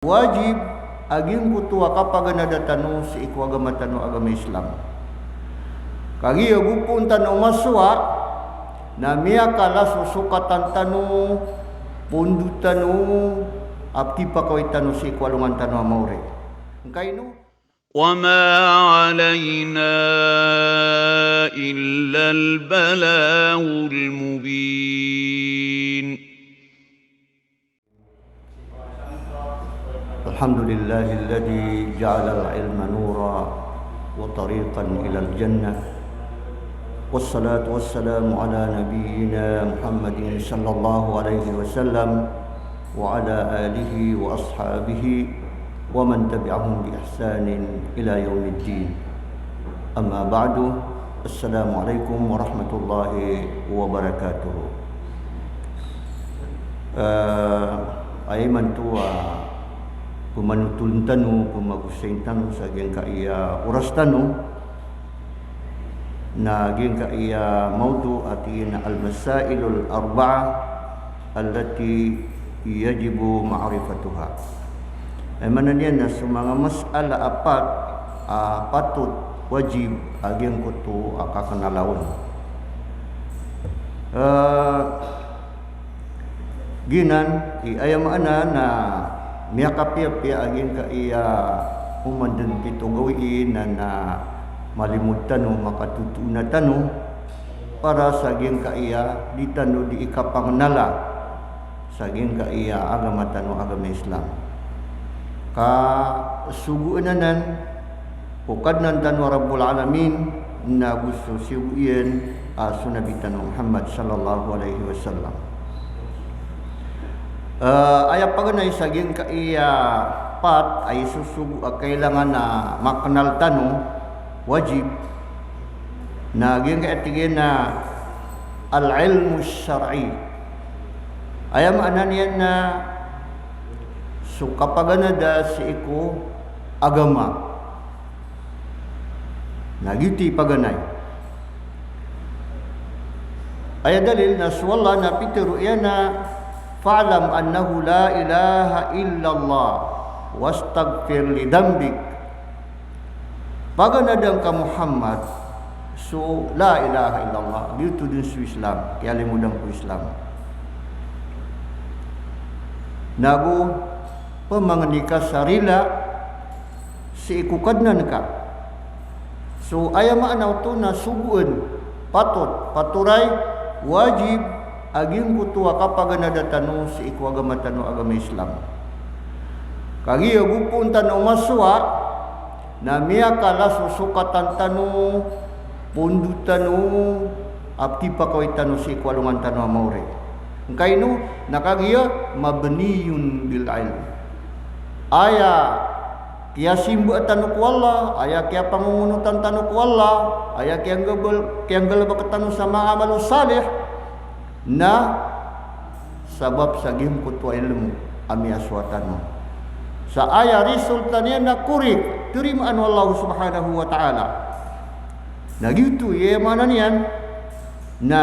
wajib aging kutua kapag nadatano si iku agama tano agama Islam. Kagi agupun tano maswa na miya kala susukatan tano pundu tano apti pakawit tano si iku alungan tano amaure. Kaino وما علينا إلا البلاغ المبين الحمد لله الذي جعل العلم نورا وطريقا إلى الجنة والصلاة والسلام على نبينا محمد صلى الله عليه وسلم وعلى آله وأصحابه ومن تبعهم بإحسان إلى يوم الدين. أما بعد، السلام عليكم ورحمة الله وبركاته. Aiman tua pemanutun tanu pemagusain tanu sa geng ka iya uras tanu na geng ka iya maudu atina al-masailul arba'ah allati yajibu ma'rifatuha. Mana dia na sumanga mas'ala apat patut wajib ageng kutu akakanalaon. Ginan ayam ana na miyakapya aging ka iya umandan pito gawin na malimut tano makatutuna tano para saging ka iya di tano di ikapangnala saging ka iya agama tano agama Islam ka suguanan ukadnan tano Rabbul Alamin na gusto sibuyen sunabi tano Muhammad sallallahu alaihi wasallam. Ayat paganay saging ka iya pat ay susugo kailangan na makenal tano wajib na aging kaitigin na al-ilmu syar'i. Ayam ananian na so kapag da si iku agama nagiti paganay ay dalil na swalla na pitero na fa'lam annahu la ilaha illallah wastaghfir li dhanbik. Paganadang ka Muhammad so la ilaha illallah dito din sa Islam kaya limudang ko Islam nago pamangnika sarila si ikukadnan ka so ayama anaw to na suguan patut paturay wajib aging kutua kapag nadatano si iku agama tano agama Islam. Kagi agupun tano maswa na miya kala susukatan tano pundu tano apti pakawit tano si iku alungan tano amaure. Kaino nakagiya mabniyun bil ilm. Aya kiya simbu tano ku Allah, aya kiya pangungunutan tano ku Allah, aya kiya galba tano sa mga amalu salih na sabab sagim kutu ilmu ami aswatan sa aya resultanya na kurik terimaan Allah subhanahu wa ta'ala na gitu ye mana niyan na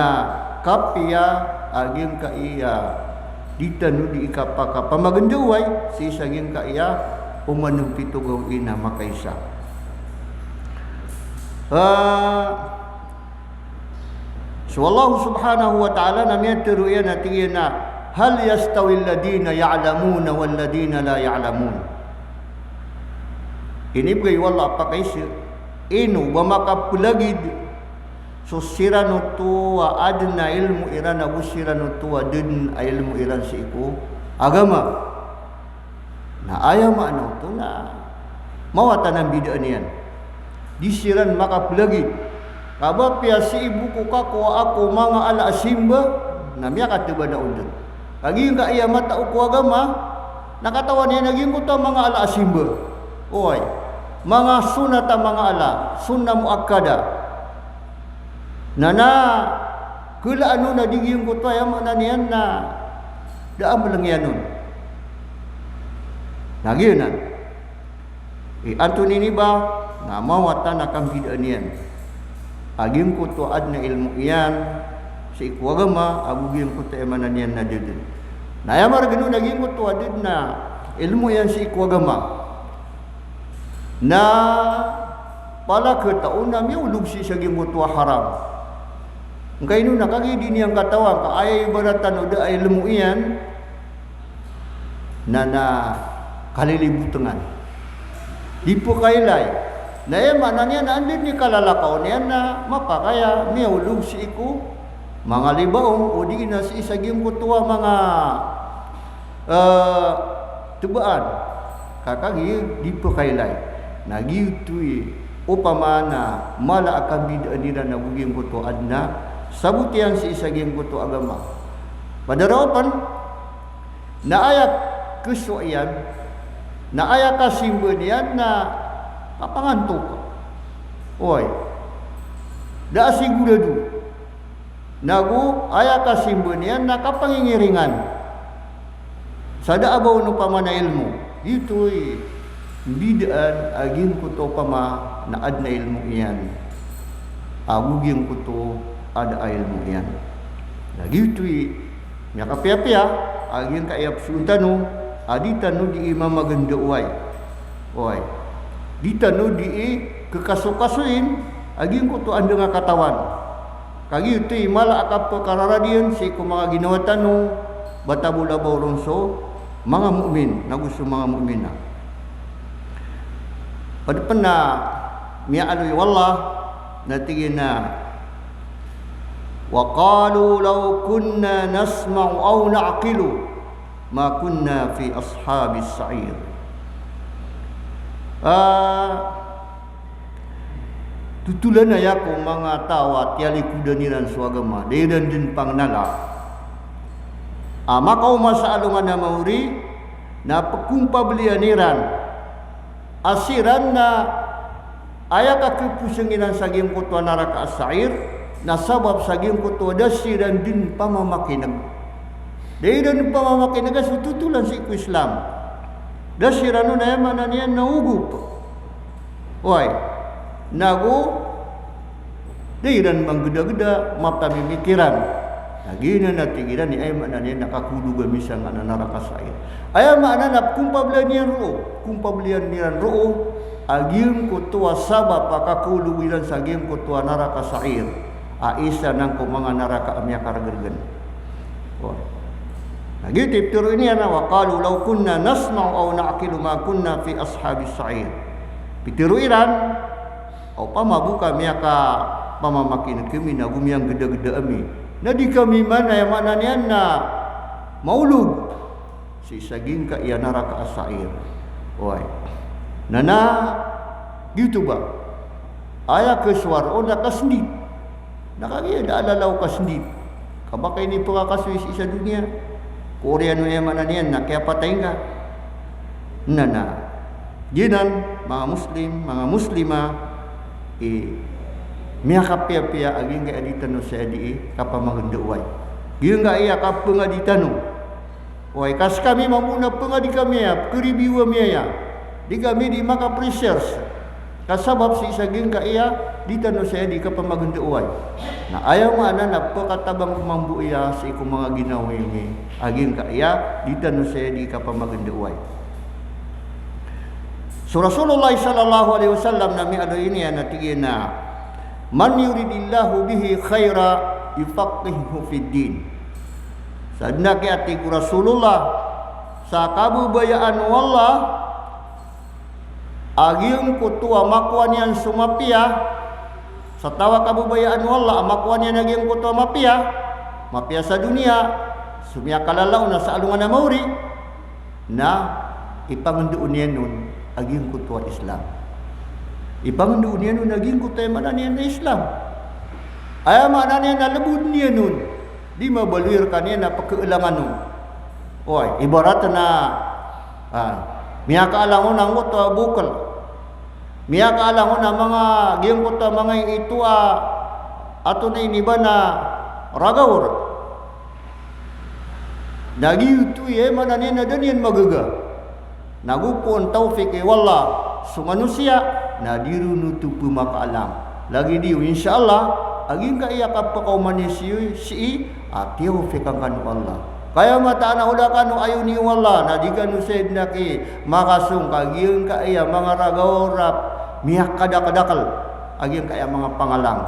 kapya agim ka iya ditanu di ikapaka pamagenduway si sagim ka iya umanung pitugaw ina makaisa so Allah subhanahu wa ta'ala namanya teruya natingina hal yastawi alladhina ya'lamuna wal ladina la ya'lamun. Ini bagi wala pakaisi inu ba makapulagid so sirano tuwa adna ilmu irana busirano tuwa din ilmu iran si iku agama na ayaw maano to na mawatan ang bidaan niyan disiran makapulagid kaba pia si ibu ko kako ako mga ala asimba na miya katiba na undun. Kagi nga iya mata uko agama nakatawan niya naging ko mga ala asimba. Oy, mga sunata mga ala, sunna muakkada. Nana kula ano na diging ko to ayam na niyan na daam lang yan nun. Nagyunan. Antoni ni ba na mawatan akang bidaan niyan. Agim ko to ad na ilmu iyan sa ikuagama agugim ko to emanan yan na didin. Nayamar gano naging ko to adid na ilmu yang si iku agama na pala ke tauna mi ulug si sagi mutua haram ngkai nu nakagi dini yang katawang ka ay ibaratan udah ilmu iyan nana kalilibutengan dipo kailay na maknanya na andin ni kalalakaw niya na mapakaya mi ulug si iku mga libaong o di na si isagim kutua mga tubaan kakagi dipo kailay nagitui upamana mala akan bidaan nila na bugim kutu adna sabutian si isagim kutu agama padarapan na ayak kesuayan na ayak kasimbanian na kapangantuk oy da siguradu nagu ayak kasimbanian na kapangingiringan sada abaw no pamana ilmu itu bidaan agin kuto pama na adna ilmu iyan agugin kuto ada ilmu iyan lagi tu nya kapia-pia agin ka iap suntanu aditanu di imam maganda uay oy ditanu di kekasukasuin agin kuto anda nga katawan kagi tu mala akap perkararadian si ko mga ginawa tanu batabula bawronso mga mukmin nagusto mga mukmin na pada pernah miya alwi wallah natigin na wa qalu law kunna nasma'u aw na'qilu ma kunna fi ashabis sa'ir tutulan na yako mga tawa tiali kudaniran suagama daydan din pangnala maka umasaalungan na mauri na pagkumpabilianiran asiran na ayak kepusenginan saging kutwa naraka asair na sabab saging kutwa dasiran din pamamakinag daydan pamamakinag sututulan si iku Islam dasiran na yaman na niyan naugup oy nagu daydan manggeda-geda mapamimikiran lagi na natigiran ni ay makna niya nakakudu gamisan nga naraka asair ay makna na kumpabilian niyan roo agim kutua sabab pakakuluwilan sa agim kutua naraka sair aisa nang ko mga naraka amya kargergen lagi tipturo ini ana wa qalu law kunna nasma'u aw na'qilu ma kunna fi ashabis sair pitiro iran o pamabuka miya ka pamamakin kami na gumiyang geda-geda ami na di kami mana yang makna niya na maulug si saging ka iya naraka asair oy nana gitu ba aya kesuar o nakasndit nakagi da alalaw kasndit kabakay ni pagkakaswis isa dunia Koreano yang mana niyan na kaya patay ka nana ginan mga muslim mga muslima miya kapia-pia aging ka aditan no sa adi kapamaganda uway giyon nga iya kapangaditan no oy kas kami mamuna pangadi kami ya keribiwa miya ya di kami di maka preserves kasabab si saging ka iya ditano sa adi kapamaganda uway na ayaw nga na napakatabang mambu iya sa iku mga ginawa ni aging ka iya ditano sa adi kapamaganda uway so Rasulullah sallallahu alaihi wasallam nami ado ini ya natigin na man yuridillahu bihi khaira yufaqihuhu fid din sadna ki ati ku Rasulullah sa kabubayaan wallah aging kutua makuan yang sumapia satawa kabubayaan wallah makuan yang aging kutua mapia sa dunia sumia kalalaw na sa alungan na mauri na ipanganduon niya nun aging kutua Islam ipangandoon niya nun naging kutay mana niya na Islam ay mana niya na labud niya nun di mabaluir ka niya na pagkailangan nun oy ibarat na miya kaalangon ang kuta bukal miya kaalangon na mga giyang kuta mga ito ato na iniba na ragawar nagiyutu mana niya na daniyan magaga nagupon taufik wallah so manusia na dirunutu pumakaalam lagi diyo insyaallah aging kaya kapakaw manisiyo si atiyo fikang kanu Allah Kaya mata anak udakan ayuni wallah na dikanu sayyidina ki makasung kagiyeun ka iya mga ragorap miyak kadakadakal aging kaya mga pangalang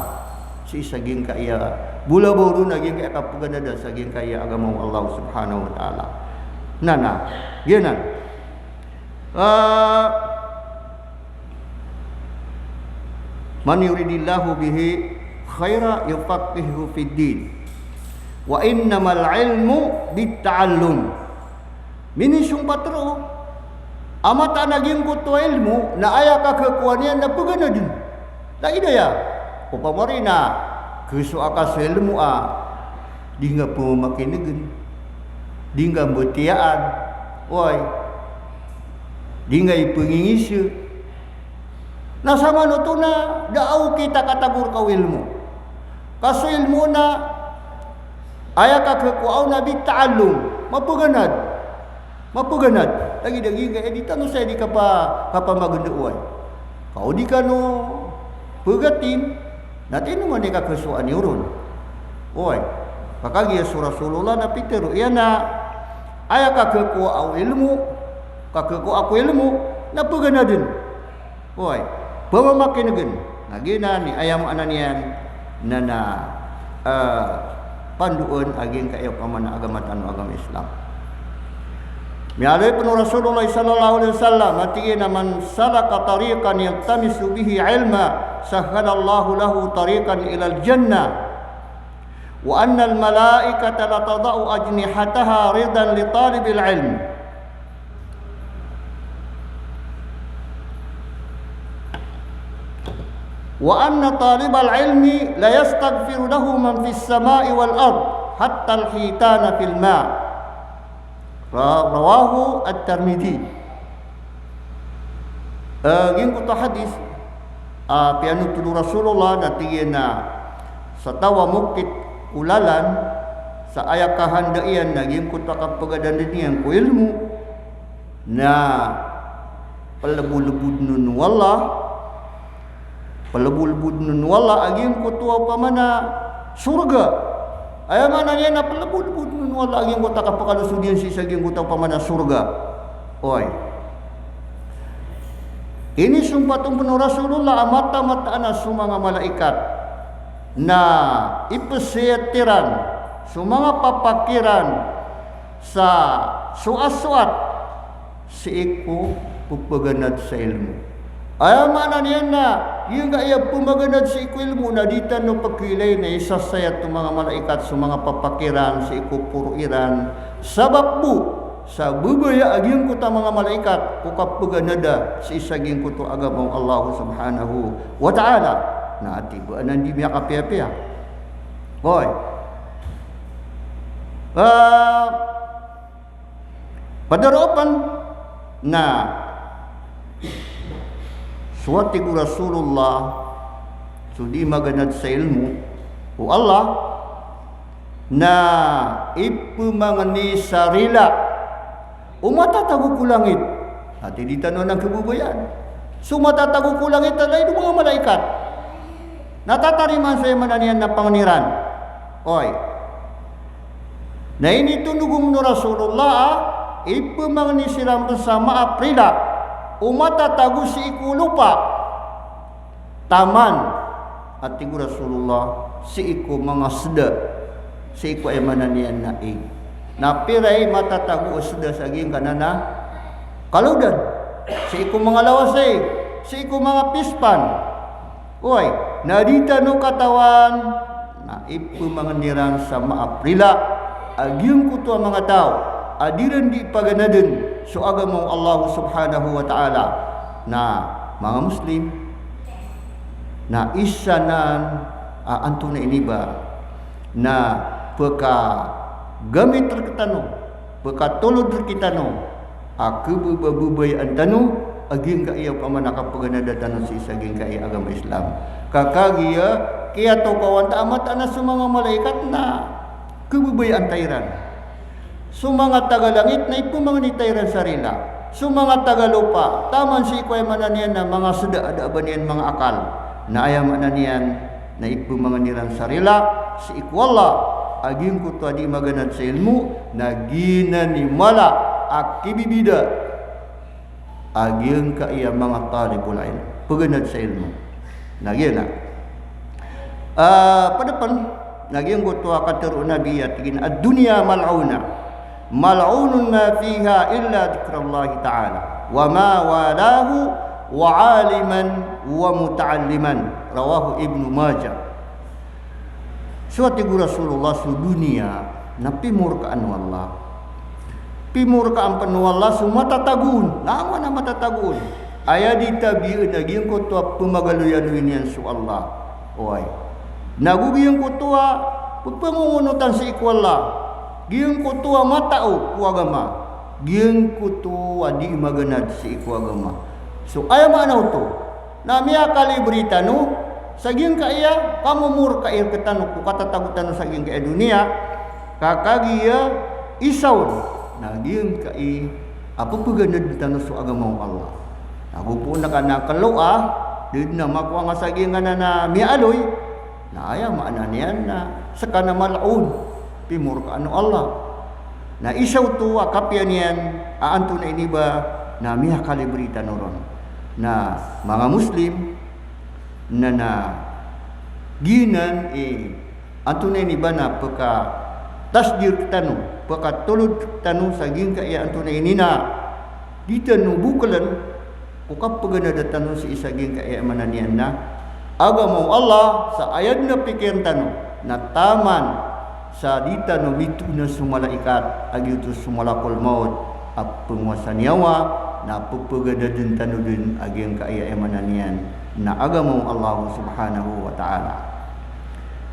si saging kaya bula buru naging kaya kapuganada saging kaya agama Allah Subhanahu wa taala. Nana, ginan. Man yuridillahu bihi khaira yufaqihu fid din. Wa innamal ilmu bitta'allum. Minisung patro amata naging kutu ilmu na aya ka kekuanian na pagana din. La idaya upamarina kesu akas ilmu di nga pumakinegen. Di nga betiaan. Oi. Di nga ipangingisi. Na sama nutuna daaw kita katagur ka ilmu. Kaso ilmu na aya ka kekuaw na bitta'allum mapuganad lagi nga edita no sa di ka pa magunduan kau di ka no pagatin natin naman di ka kesuan yurun oy kakagi Rasulullah na pitero iya na aya ka kekuaw ilmu na paganadin oy pamamakinegen nagina ni ayam ananian na panduan aging kayo pamana agamatan agama Islam. Mialay pun Rasulullah sallallahu alaihi wasallam mati naman salaka tariqan yaltamisu bihi ilma sahhalallahu lahu tariqan ila al-jannah wa anna al-malaikata la tadau ajnihataha ridan li talibil ilm. Wa anna talibal ilmi la yastaghfiru lahu man fis samai wal ard hatta al hitana fil ma. Rawahu at-Tirmidzi. Ging kuto hadis pianu tudu Rasulullah natigena satawa mukit ulalan sa aya kahandaian naging kuto kapagadan dinian ku ilmu na palebul-lebud nun wallah aging kutua pamana surga aya mana niya na palebul-lebud nun wallah aging kuta kapakalusudian si saging kutua pamana surga oy ini sumpatong penuh Rasulullah mata-mata na sumanga malaikat na ipesetiran sumanga papakiran sa suat-suat si iku pupaganad sa ilmu. Ayaw mana niyan na, yung kaya pumaganad sa iku ilmu na dita no pagkilay na isasayat ng mga malaikat sa mga papakiran, sa iku puruiran, sabab po, sa bubaya aging kuta mga malaikat, pukapaganada sa isaging kuto agamang Allah subhanahu wa ta'ala, na ati ba nandi miya kapiya-piya. Hoy. Padaropan na suwati ko Rasulullah sudi maganad sa ilmu o Allah na ipumangani sarila umatatago ko langit at hindi tanong ng kabubayan sumatatago ko langit alay ng mga malaikat natatariman sa mananian na panganiran oy na initunugong no Rasulullah ipumangani silang bersama aprila umatatago si ikulupa taman at tigo Rasulullah si iku mga seda si iku ay mananian na napiray matatago seda sa aging kanana kaludan si iku mga lawasay si iku mga pispan oy nadita no katawan na ipu mga nirang sa maaprila aging kuto mga tao adiran di paganadin so agamang Allah subhanahu wa ta'ala na mga Muslim na isa na anto na iniba na pagka gamit terketano pagka tulod terkitano kebubay ang tano aging kaya pamanaka paganada tanong si isaging kaya agama Islam kakagiya kaya to kawan amat na sa mga malaikat na kebubay ang tayran sumanga tagalangit na ipumanganitayran sarila sumanga tagalupa taman si ikuay mananian na mga suda ada abanian mga akal na ayaman na niyan na ipumanganiran sarila si ikwala aging ko to di maganad sa ilmu nagina ni mala akibibida aging ka iya mga talibul ilm paganad sa ilmu nagina padapan naging ko to akatero nabiyat gin ad-dunya mal'una mal'unun ma fiha illa dzikrullah ta'ala wa ma walahu wa 'aliman wa muta'alliman rawahu Ibnu Majah. Suatu Rasulullah su dunia na pimurkaan wallah. Pimurkaan panu wallah su matatagun. Nama na matatagun. Aya ditabiun naging ko to pumagaluyan winian su Allah. Oy. Nagugiyong ko to pangungunutan sa ikwalla. Giyong ko to matao ku agama. Giyong ko to di maganad sa iku agama. So aya manaw to. Namia kalibrita no saging kaya pamumur kair ketanu ku katatagutan saging kaya dunia kakagia isaw naging kai apa paganda ditanu su agama Allah nagupo na kana kaloa did na makuha nga saging na mialoy na aya maana niyan na sakana mal'un pimur ka ano Allah na isaw tu akapyan niyan aanto na iniba na miha kalibrita noron na mga Muslim na ginan antunay ni bana peka tasdir tanu peka tulud tanu saging kaya antunay nina ditanu bukalan ukap pagana datanu si isaging kaya mananian na agama Allah sa ayat na pikir tanu na taman sa ditanu mitu na sumalaikat agitu sumalakul maut ap penguasa nyawa na pagpagada din tanu din aging kaya mananian na agama Allah subhanahu wa ta'ala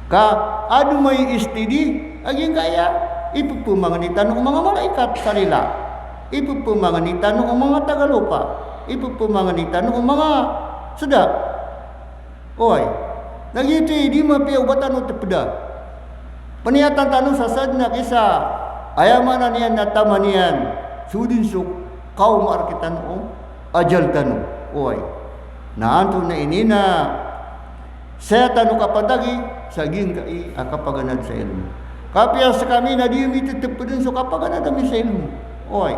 ka adu may istidi aging kaya ipupumanganitan ng mga malaikat sarila ipupumanganitan ng mga tagalupa ipupumanganitan ng mga suda oy nagito di mapiubatan o tepeda paniatan tanu sasad na kisa ayamanan niyan na tamanian sudin suk kaum arkitan o ajal tanu oy naanto na inina saya tanu kapatagi saging kai akapaganad sa ilmu kapya sa kami na di mi tetepeden so kapaganad mi sa ilmu oy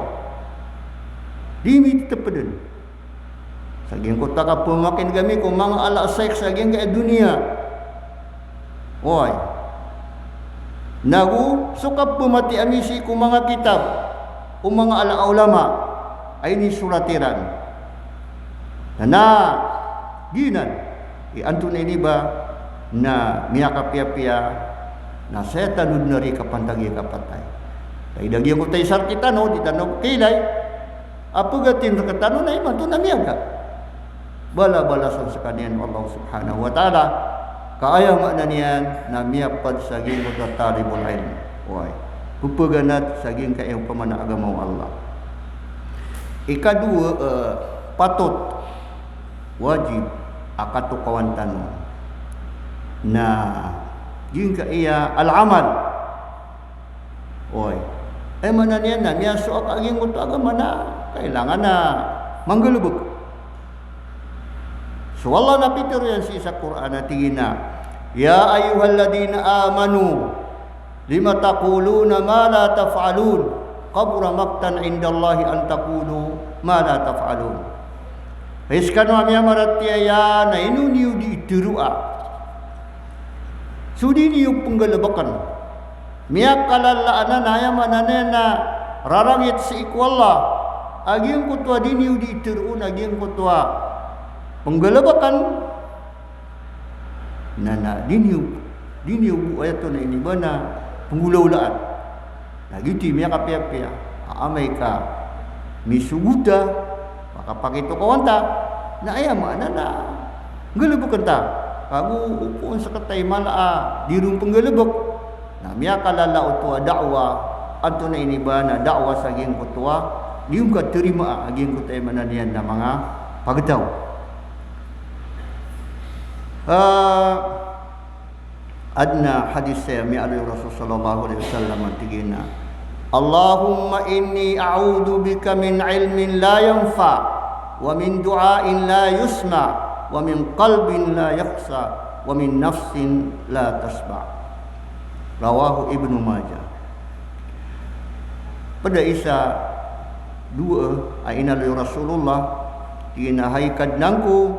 di mi tetepeden saging ko taka pemakin kami ko mga ala seks saging ka dunia oy nagu suka pemati amisi ko mga kitab o mga ala ulama ay ni suratiran na ginan anto na ini ba na miya kapia-pia na saya tanud na rin kapantagi kapatay kaya dagi ko tayo sarkita no di tanong kilay apagatin sa katano na iman to na miya ka bala-balasan sa kanian Allah subhanahu wa ta'ala kaaya nga na niyan na miya pad saging mo tatalibul ilm oy pupaganat saging kayong pamana agama Allah ikadua patut wajib akato kawantan na yung kaya al-amal oy mananian na niya so aging mo to agama na kailangan na manggulubog so Allah napitir yan sa Quran na tingina ya ayyuhalladina amanu lima taquluna ma la taf'alun qabura maqtan indallahi an taqulu ma la taf'alun Hiskano amya maratia ya na inu niu di terua. Sudi niu penggelebakan. Miak kalala ana naya mananena rarangit si ikwalla. Aging kutua di niu di terun aging kutua penggelebakan. Nana di niu bu ayato na ini bana penggulaulaan. Nagiti miak kapia-pia. Amay ka misuguta. Kapag ito kawanta, na ayam mana na gelebuk kenta. Kagu upun sa katay malaa dirung penggelebuk. Na miya kalala utua dakwah anto na ini ba na dakwah saging kutua diung ka terima aging kutay mananian na mga pagtaw. Adna hadis saya mi alaihi Rasul sallallahu alaihi wasallam tigina. Allahumma inni a'udzu bika min ilmin la yanfa' wa min du'ain la yusma wa min qalbin la yakhsa wa min nafsin la tasba. Rawahu Ibnu Majah. Pada Isa 2 aina li Rasulullah tina haikad nangku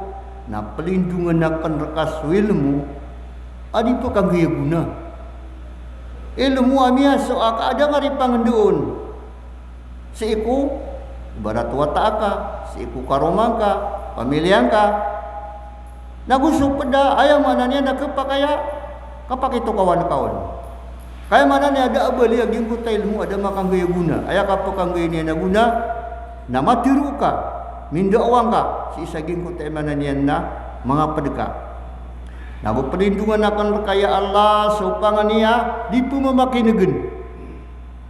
na pelindungan akan rekas ilmu adi tu kang gaya guna ilmu amia so aka ada ngari pangendeun seiku ibarat wata aka seiku karomangka pamiliangka nagusu peda aya mananya na kepakaya kapak itu kawan-kawan kaya mananya ada abali aging kuta ilmu ada makang gaya guna aya kapakang gaya ni na guna na matiruka minda wangka si saging kuta mananya na mga pedeka nago perlindungan akan rekaya Allah supaya niya di pumamakinegen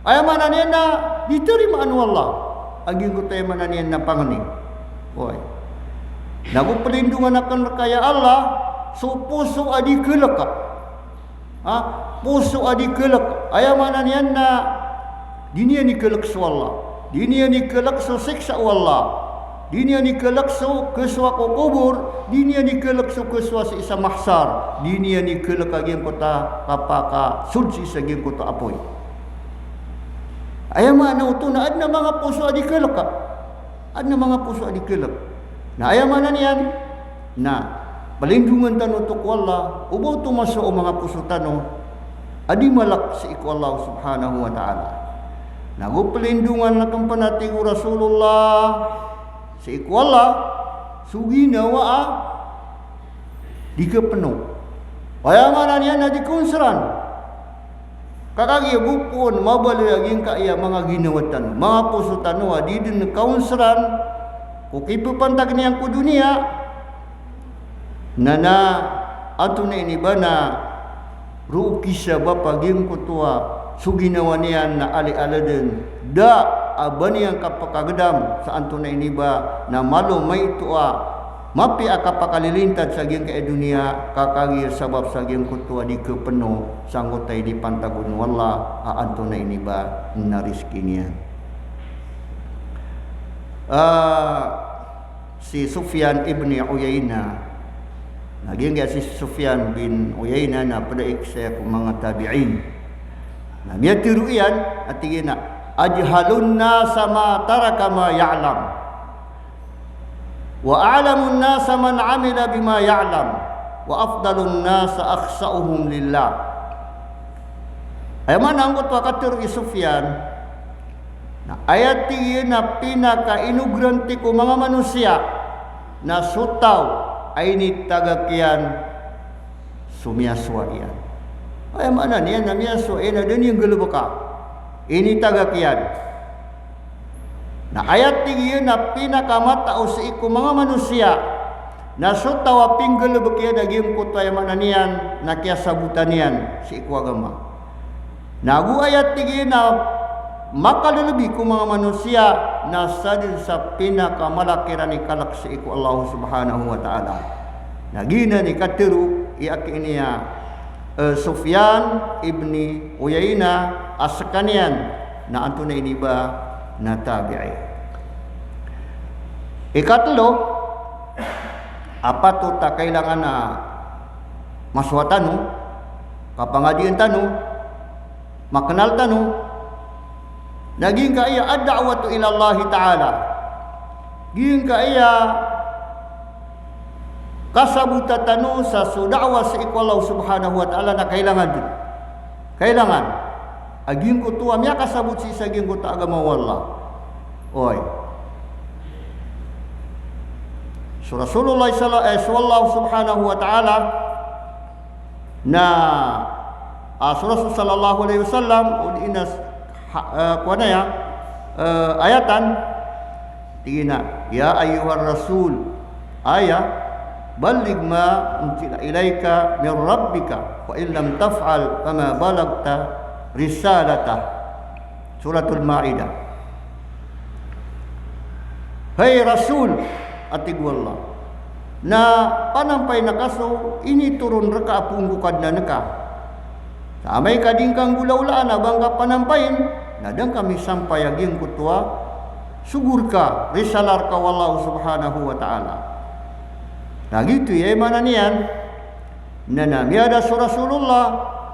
aya mananya na diterima anu Allah aging kuta mananya na pangani oi nago perlindungan akan rekaya Allah so puso adi kelek puso adi kelek aya mananya na dinia ni kelek su Allah dinia ni kelek su siksa Allah dinia ni kelek su kesua ko kubur dinia ni kelek su kesua si isa mahsar dinia ni kelek aging kota kapaka sulsi saging kota apoy aya mana utuna adna mga puso adi kelek adna mga puso adi kelek na aya mana niyan na pelindungan tanu tuk Allah ubo tu masuk mga puso tanu adi malak si iku Allah subhanahu wa ta'ala nagu pelindungan lakang panatigu Rasulullah si iku Allah sugi nawa di kepenuh aya mana niyan na di kunseran kakagi bukun mabali aging ka iya mga ginawatan mga puso tanu adi din kaunseran kukipu pantag niyang ku dunia nana ato na inibana ruukisa bapa ging kutua suginawanian na ali-aladen da abani ang kapakagdam sa anto na iniba na malo may tua mapi akapakalilintad sa ging kay dunia kakagi sabab sa ging kutua di kepeno sanggotay di pantagun wala anto na iniba na rizki niya si Sufyan ibni Uyainah naging si Sufyan bin Uyainah na padaik sa mga tabi'in na miya tiruian at tigina ajhalun nasa ma taraka ma ya'lam wa a'lamun nasa man amila bima ya'lam wa afdalun nasa akhsa'uhum lillah ay mananggot wa katirui Sufyan na ayat tigina pinaka-inugranti ko mga manusia na sutaw ay ni tagakian sumiaswa iyan ay mana niyan na miyaswa na din yung galubaka ini tagakian na ayat tigiyun na pinakamatao sa iku mga manusia na sutaw aping galubakya daging kutay mananian na kiyasabutan niyan si iku agama nagu ayat tigiyun na makalulubi ko mga manusia na sadin sa pinakamalakiran ni kalak sa iku Allah subhanahu wa ta'ala nagina ni katiru iaki niya Sufyan ibni Uyainah asakanian na anto na iniba na tabi'i ikatlo apato ta kailangan na maswatano kapangadian tano makenal tano naging kaya ad-da'watu ila Allah Ta'ala ging kaya kasabutan tanu sa da'wa sa iku Allah subhanahu wa ta'ala na kailangan din kailangan aging ko tuwa miya kasabut si saging ko ta agama wallah oy so Rasulullah sallallahu subhanahu wa ta'ala na Rasul sallallahu alaihi wasallam inas kuana ya ayatan tigina ya ayyuhar rasul balligh ma unzila ilaika min rabbika wa in lam taf'al fama balagta risalatah suratul maidah hai rasul atigwallah na panampay na kaso ini turun reka apungkukad na neka samay kadingkang gula-ulaan abang ka panampayin nadang kami sampai aging kutua sugur ka risalar ka wallahu subhanahu wa ta'ala nah gitu ya mana niyan na nami ada Rasulullah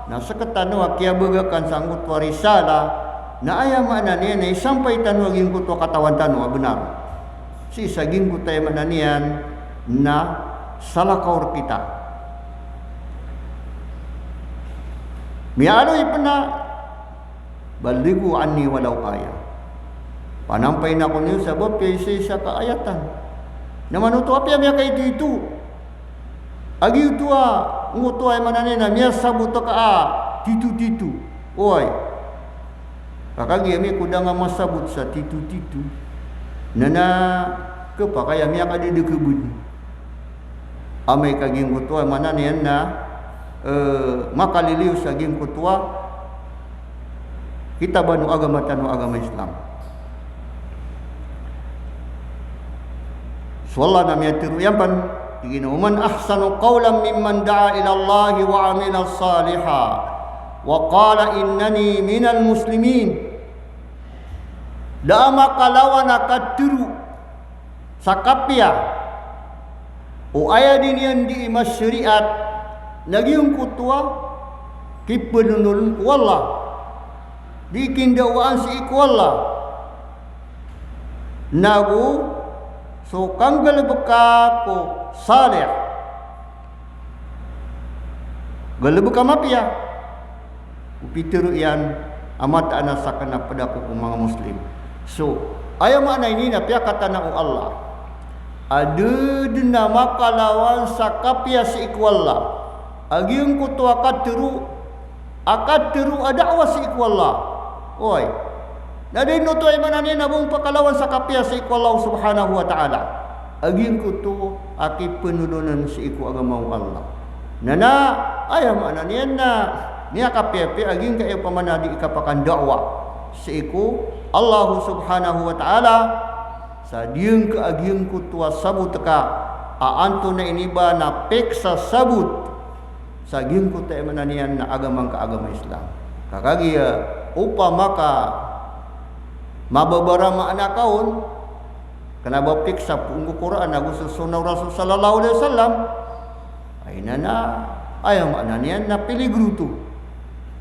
na seketanu akia begakan sanggut warisala na aya makna ni sampai tanu aging kutu katawan tanu benar si saging kutay mananian na salah kaur kita miano ipena baligu anni walau ayat panampay na ko niyo sabab isa kaayatan naman uto apya miya kay itu agi utua ngutu ay manane na miya sabuto ka titu oy kakagi mi kuda nga masabut sa titu nana kepakaya miya ka di kebun amay kaging kutua manane na makaliliw sa ging kutua kita banu agama tanu agama Islam Swalla namanya tiruyapan tigina man ahsanu qawlan mimman da'a ila Allah wa 'amila salihan wa qala innani minal muslimin dama kalawan akatiru sakapia o aya dinian di imas syariat nagiyong kutua kipenunulun ku Allah bikin dakwaan si iku Allah nagu so kanggal beka ko salih galebeka mapia upitiru yan amat ana sakana pada ko mga muslim so aya makna ini na pia kata na Allah ada dina makalawan sakapia si iku Allah agiung kutu akatiru adakwa si iku Allah oi Nadi nuto ay manani nabung pakalawan sa kapya sa iku Allah subhanahu wa ta'ala. Aging kuto aki penudunan sa iku agamaw Allah. Nana ayam mananian na niya kapya aging kayo pamanadi ikapakan dakwa sa iku Allah subhanahu wa ta'ala sa diyang ka aging kuto sabut ka aanto na iniba na peksa sabut sa aging kuto ay mananian na agamang ka agama Islam. Kakagi upama ka mababara makna kaun kena bapik sa punggu Quran aku sunnah Rasul sallallahu alaihi wasallam ay nana ay makna niyan na pilih guru tu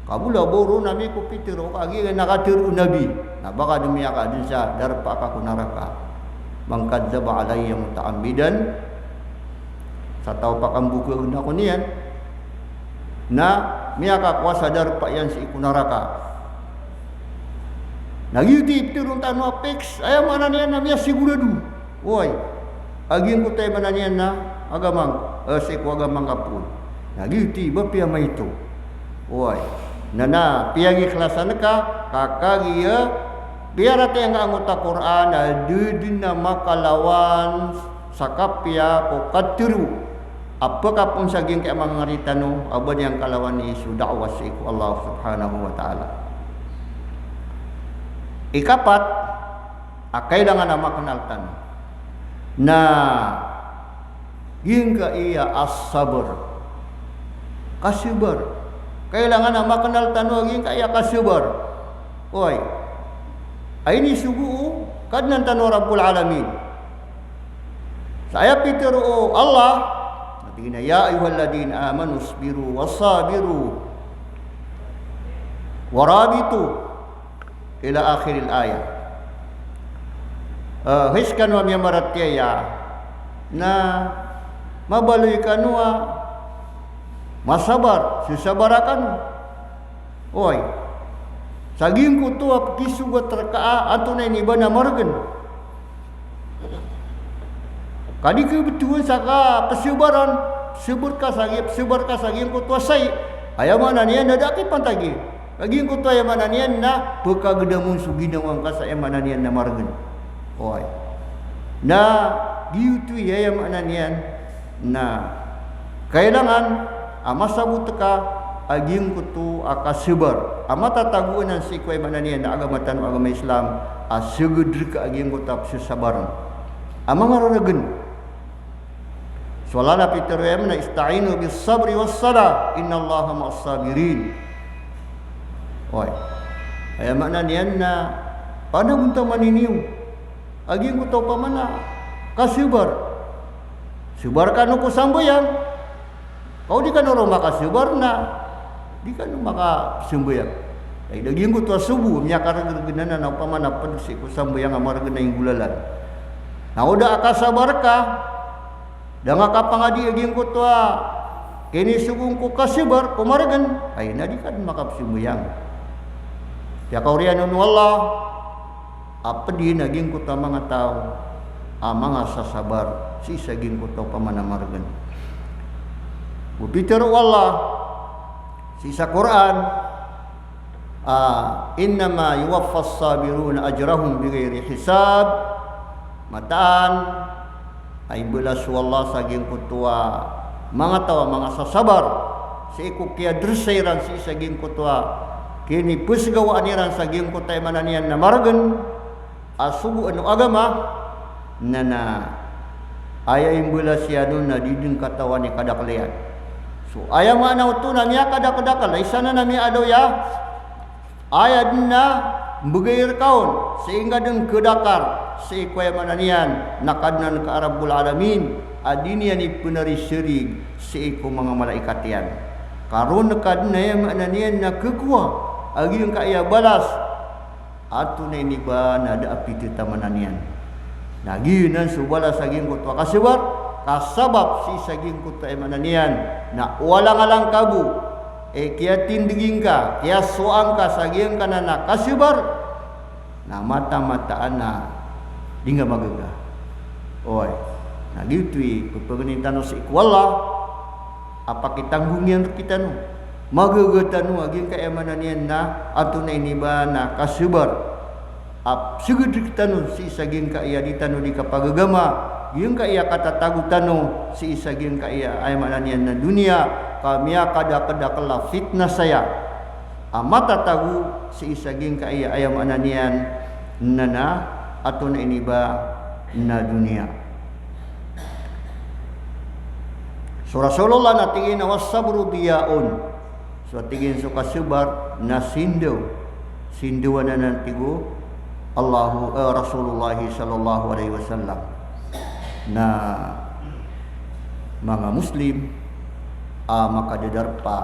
kabula boro nabi ko pitiro agi nakatiru nabi na baka demi ka din sa darpa ka kunaraka mangkadzaba alayya mutaammidan sa tao pa kambuko na ko niyan na miyaka kuasa darpa yan si ikunaraka nagiti turun tanu apex ay mananian na miya sigurado oy aging ko tay mananian na agamang si ko agamang kapun nagiti ba piya may ito oy nana piyagi klasan ka kakagiya biara tay nga anggota Quran adudin na makalawan sa kapya ko katiru apakah pun saging kay mga ngaritano abad yang kalawan ni isu da'wa si ko Allah subhanahu wa ta'ala ikapat kailangan na makenaltan na yung ka iya as-sabr kasibar kailangan na makenaltan no yung ka iya kasibar oy ay ni sugu kadnan tanu Rabbul Alamin saya pitero Allah natigina ya ayyuhalladzina amanu sabiru wasabiru warabitu ila akhiril ayat hiskan wa miyamaratya na mabaloy kanwa masabar sisabarakan oy saging kutu kisuga terkaa ato na iniba na margen kadi ke betuan saka pesubaran subur ka saging kutu sai ayamana niya nadaki pantagi Lagi ko tayo mananian na pagkagdamun suginaw ang kasa mananian na margen. Oy. Na giutu ya mananian na kailangan amasabut ka aging kutu akasibar. Amata taguan si kuy mananian na agamatan agama Islam asugudr ka aging kutap sabaran. Amang aranagen. Swalala pitero na ista'inu bis sabri was salah innallaha ma'as sabirin. Oy. Ay makna niyan na pada unta maniniw. Aging ko to pamana kasibar. Sibarkan ko samboyan. Kau di kan orang makasibar na. di kan maka sembayang ai daging ko to subuh nya karagana na pamana padusi ko sambayang amaragana ing gulalan na uda ka sabarka danga ka pangadi aging ko to kini sugung ko kasibar kumaragan ay na di kan maka sembayang ya kaurian Allah apa di naging ko ta mga tao mga sasabar si saging ko to pamana margan bupitero Allah sisa Quran innama yuwaffas sabiruna ajrahum bighairi hisab mataan ay belas wallah saging kutua mga tawa mga sasabar si iku kia dresairan si saging kutua kini pusgawa aniran saging kutai mananian na margan asubu anu agama nana aya imbelas yanun na diding katawan ni kadaklian so aya mana utuna miya kada-kada laisana nami ado ya aya dinna begair kaun sehingga deng kedakar si kuya mananian nakadnan ka Rabbul Alamin adinian ni penari syirik si ku mga malaikatian karon nakadna ya mananian na kekuwa agi ka iya balas atuna ini ba nada api tita mananian nagi nan subalas saging ko kasebar kasabab si saging kuta emananian na walang-alang kabu kia tindiging ka kia soang ka saging ka na kasibar na mata-mataan na di nga magaga oy na gitui pagpaganitan si ikwala apa kitanggungian kita no magagatan no aging ka emananian na ato na iniba na kasibar sugod kita no si saging ka iya ditano di kapagagama yung ka iya katatagutano si isaging ka iya ay mananian na dunia kamiya kada-kada fitnah saya amatatagu si isaging ka iya ay mananian na ato na iniba na dunia so Rasulullah natingin na wasabru diyaon so tingin so kasubar na sindawan na nantigo Rasulullah sallallahu alaihi wasallam na mga Muslim makadadarpa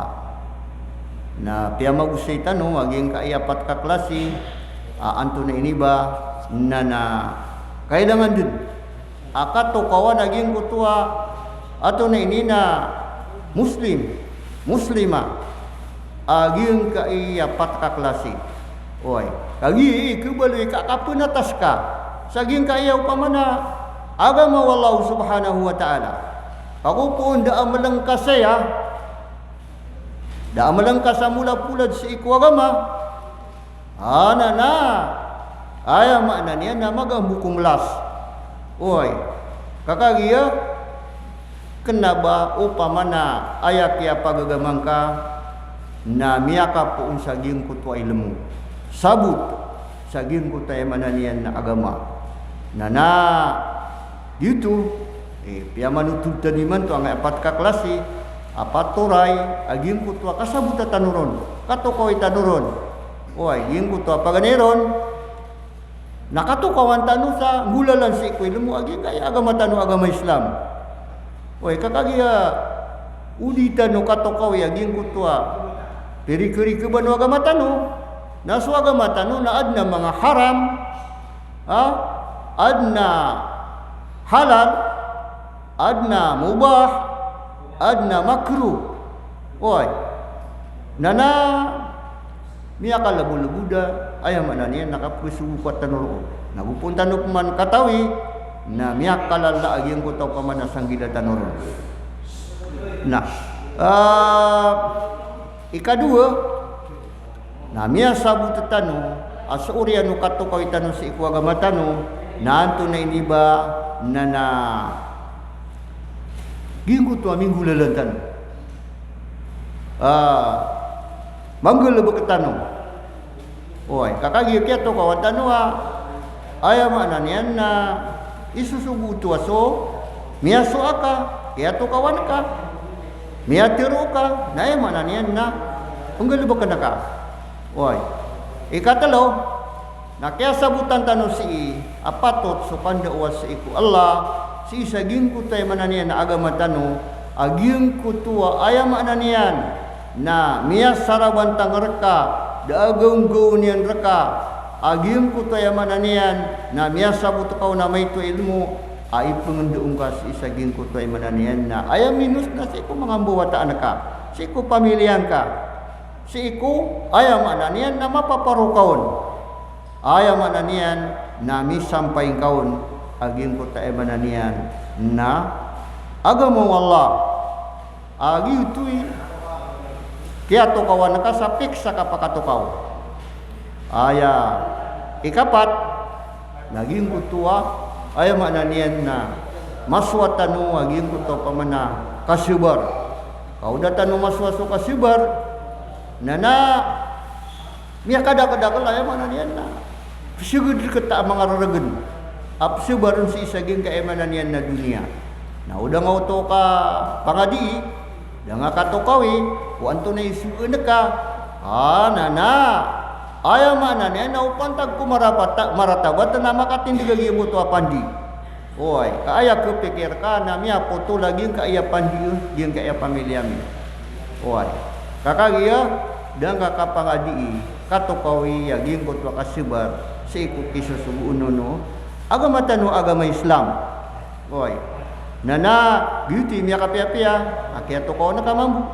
na piyamagusay tanong aging kaiapat ka klase anto na iniba na kailangan din akato kawan aging kutua ato na inina muslima aging kaiapat ka klase oy kagi kubaloy kakapunatas ka saging kaiyaw pamana agama wallahu subhanahu wa ta'ala ako po daan malangkas sa mula-pulad sa iku agama na aya makna niya na magambukumlas oy kakagiya kenaba upamana aya kaya pagagamang ka na miyaka po saging kutwa ilmu sabut saging kutwa mananian na agama na gitu piamanutud taniman to ang apat ka klase apat turay aging kutwa kasabuta tanuron katukoy tanuron oy aging kutwa paganeron nakatukawan tanu sa gulalan si ikoy lumu aging kay agama tanu agama Islam oy kakagiya udita no katukaw aging kutwa piri-kiri keban agama tanu nasu agama tanu na adna mga haram adna halal adna mubah adna makruh oy nana miya kalabu-labuda ayam mananian nakapusupat tanuro nagupunta no man katawi na miya kalala aging ko taw pamana sanggila tanuro nah ikadua na miya sabu tatano asuurian no katukaw itano si iku agama tano nanto na iniba na gingko to aming gulalantan manggul beketano oy kakagi kya to kawan tano aya mananian na isusugu to aso miaso aka kya to kawan ka miatiro ka na aya mananian na unggal bekan ka oy ikatalo na kaya sabutan tano si apatot so pandawas si iku Allah si saging kutay mananian na agama tano aging kutua ayam mananian na mias sarabantang reka daagaw-gaw reka agim ko tayo mananian na mias sabot kau na may to ilmu ay pengenduong ka si isaging ko tayo mananian na ayam minus na si ko mga buwataan ka si ko pamilyan ka si ko ayam mananian na mapaparukaon ayam mananian na misampay kaon agim ko tayo mananian na agamo Allah agi utuy kaya to kawan nakasapik sa kapakatukaw. Aya ikapat naging kutua aya mananian na maswatanu aging kuto pamana kasubar. Kau datanu maswaso kasubar nana miya kada-kada aya mananian na. Sugud keta mga raregen. Ap subaron si isaging ka mananian na dunia. Na udah ngauto ka pangadi danga katukawi wanto na isuun ka nana aya mana na upantag ko maratabat na makatindigagi mo to apandi oy kaaya ko pikir ka na miya poto lagi kaaya pandi yung kaaya pamilya mi oy kakagiya dang kakapangadi katukawi yaging ko to kasibar sa ikot isusubuno no agama tanu agama Islam oy nana beauty miya kapya-pya akia to ko na kamambu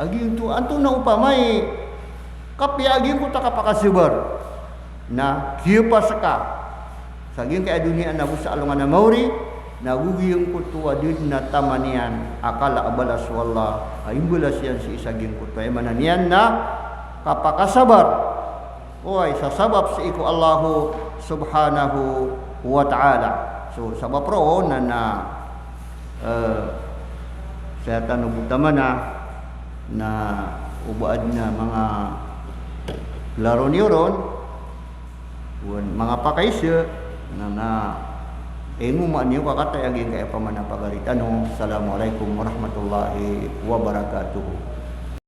agi itu antu na upamay kapya agi ko ta kapakasibar na kipa saka saging kay dunia na busa alungan na mauri nagugiyong ko tuwa din na tamanian akala abalas wala ayimbulas yan si isaging ko tuwa mananian na kapakasabar oy sa sabab si iku Allahu subhanahu wa ta'ala so sabab ro na saya tanubutama na ubaad na mga laro niyon mga pakaisya na emu maniyo kakatay aging kaya pamanapagarit. Assalamualaikum warahmatullahi wabarakatuh.